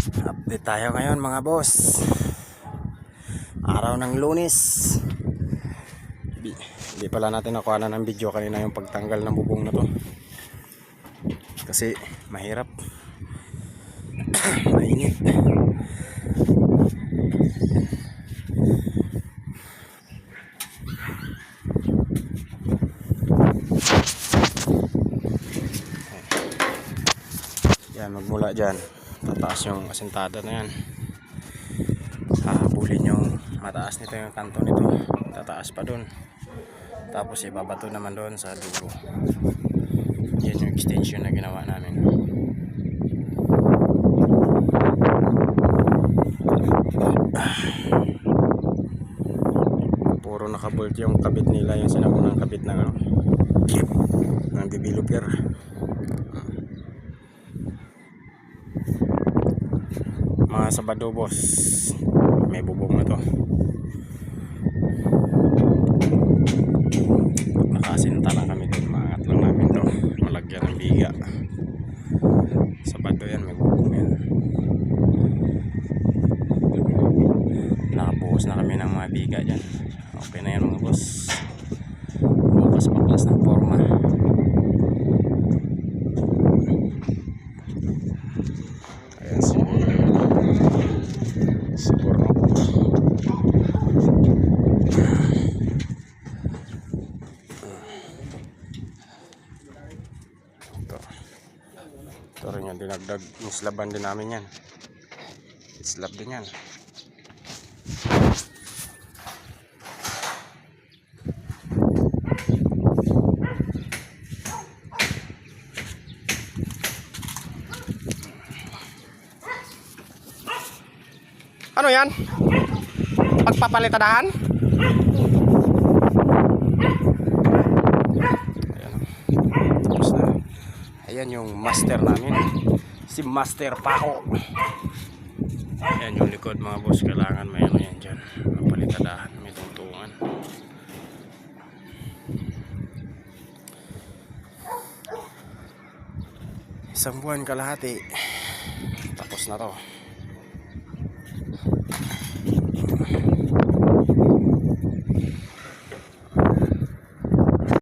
Update tayo ngayon mga boss. Araw ng Lunes. Hindi pala natin nakuha na ng video kanina yung pagtanggal ng bubong na to. Kasi mahirap. Mainit. Yan, magmula dyan tataas yung asentada na yan. Hahabulin yung mataas nito, yung kanto nito, tataas pa dun, tapos ibabato naman doon sa dulo. Yan yung extension na ginawa namin. Puro nakabolt yung kabit nila, yung sinaunang kabit ng developer. Mga Sabado boss, may bubong na to. Nakasinta lang kami doon, maangat lang namin to, malagyan ng biga. Sabado yan, may bubong yan. Nakabuhos na kami ng mga biga dyan. Okay na yan mga boss. Bukas paklas ng forma. Ayan si Borno. Ito rin yan, dinagdag, nislaban din namin yan. Islab din yan. Ano yan? Pagpapalitadahan? Ayan. Ayan yung master namin, si Master Paco. Ayan yung likod mga boss. Kailangan may ano yan dyan, mapalitadahan, may tungtungan. Isang buwan kalahati, tapos na to.